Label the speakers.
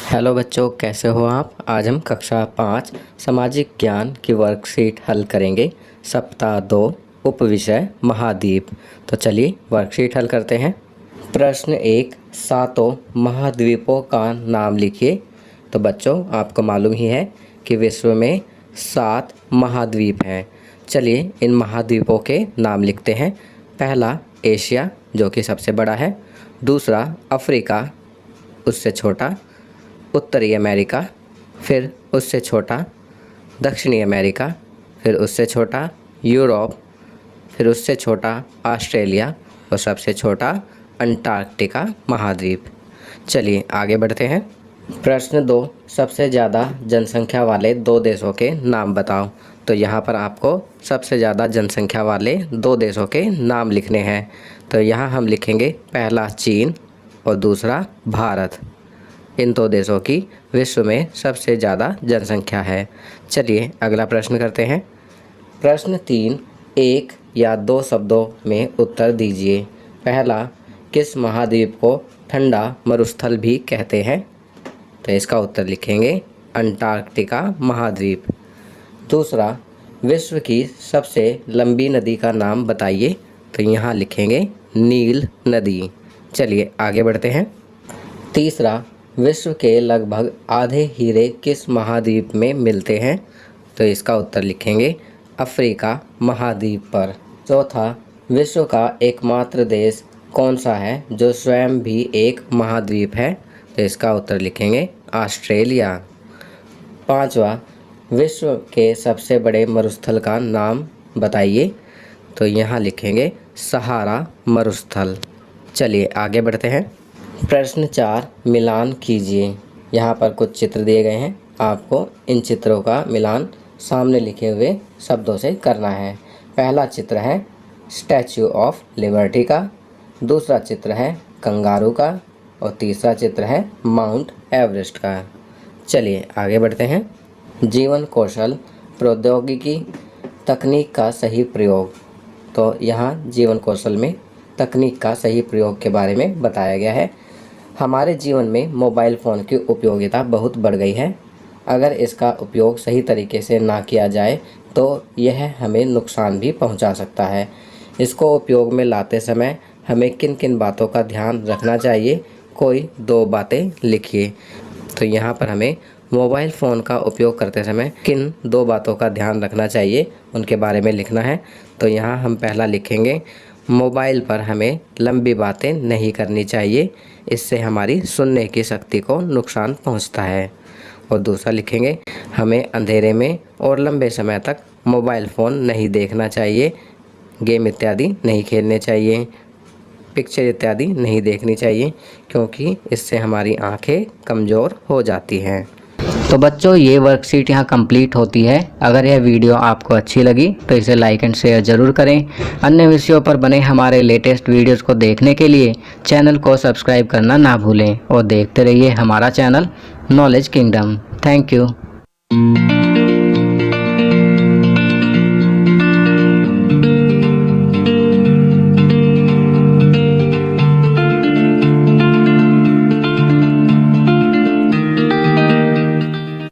Speaker 1: Hello बच्चों, कैसे हो आप। आज हम कक्षा 5 सामाजिक ज्ञान की वर्कशीट हल करेंगे। सप्ताह 2 उपविषय महाद्वीप। तो चलिए वर्कशीट हल करते हैं। प्रश्न 1, सातों महाद्वीपों का नाम लिखिए। तो बच्चों आपको मालूम ही है कि विश्व में 7 महाद्वीप हैं। चलिए इन महाद्वीपों के नाम लिखते हैं। पहला एशिया, जो कि सबसे बड़ा है। दूसरा अफ्रीका, उससे छोटा। उत्तरी अमेरिका, फिर उससे छोटा। दक्षिणी अमेरिका, फिर उससे छोटा। यूरोप, फिर उससे छोटा ऑस्ट्रेलिया और सबसे छोटा अंटार्कटिका महाद्वीप। चलिए आगे बढ़ते हैं। प्रश्न 2, सबसे ज़्यादा जनसंख्या वाले 2 देशों के नाम बताओ। तो यहाँ पर आपको सबसे ज़्यादा जनसंख्या वाले 2 देशों के नाम लिखने हैं। तो यहाँ हम लिखेंगे पहला चीन और दूसरा भारत। इन 2 देशों की विश्व में सबसे ज़्यादा जनसंख्या है। चलिए अगला प्रश्न करते हैं। प्रश्न 3, 1 या 2 शब्दों में उत्तर दीजिए। पहला, किस महाद्वीप को ठंडा मरुस्थल भी कहते हैं। तो इसका उत्तर लिखेंगे अंटार्कटिका महाद्वीप। दूसरा, विश्व की सबसे लंबी नदी का नाम बताइए। तो यहाँ लिखेंगे नील नदी। चलिए आगे बढ़ते हैं। तीसरा, विश्व के लगभग आधे हीरे किस महाद्वीप में मिलते हैं। तो इसका उत्तर लिखेंगे अफ्रीका महाद्वीप पर। चौथा, विश्व का एकमात्र देश कौन सा है जो स्वयं भी एक महाद्वीप है। तो इसका उत्तर लिखेंगे ऑस्ट्रेलिया। पांचवा, विश्व के सबसे बड़े मरुस्थल का नाम बताइए। तो यहाँ लिखेंगे सहारा मरुस्थल। चलिए आगे बढ़ते हैं। प्रश्न 4, मिलान कीजिए। यहाँ पर कुछ चित्र दिए गए हैं। आपको इन चित्रों का मिलान सामने लिखे हुए शब्दों से करना है। पहला चित्र है स्टैच्यू ऑफ लिबर्टी का, दूसरा चित्र है कंगारू का और तीसरा चित्र है माउंट एवरेस्ट का। चलिए आगे बढ़ते हैं। जीवन कौशल, प्रौद्योगिकी, तकनीक का सही प्रयोग। तो यहाँ जीवन कौशल में तकनीक का सही प्रयोग के बारे में बताया गया है। हमारे जीवन में मोबाइल फ़ोन की उपयोगिता बहुत बढ़ गई है। अगर इसका उपयोग सही तरीके से ना किया जाए तो यह हमें नुकसान भी पहुंचा सकता है। इसको उपयोग में लाते समय हमें किन किन बातों का ध्यान रखना चाहिए, कोई 2 बातें लिखिए। तो यहाँ पर हमें मोबाइल फ़ोन का उपयोग करते समय किन 2 बातों का ध्यान रखना चाहिए उनके बारे में लिखना है। तो यहाँ हम पहला लिखेंगे, मोबाइल पर हमें लंबी बातें नहीं करनी चाहिए, इससे हमारी सुनने की शक्ति को नुकसान पहुंचता है। और दूसरा लिखेंगे, हमें अंधेरे में और लंबे समय तक मोबाइल फ़ोन नहीं देखना चाहिए, गेम इत्यादि नहीं खेलने चाहिए, पिक्चर इत्यादि नहीं देखनी चाहिए, क्योंकि इससे हमारी आंखें कमज़ोर हो जाती हैं। तो बच्चों ये वर्कशीट यहाँ कंप्लीट होती है। अगर यह वीडियो आपको अच्छी लगी तो इसे लाइक एंड शेयर ज़रूर करें। अन्य विषयों पर बने हमारे लेटेस्ट वीडियोस को देखने के लिए चैनल को सब्सक्राइब करना ना भूलें और देखते रहिए हमारा channel knowledge kingdom. Thank you.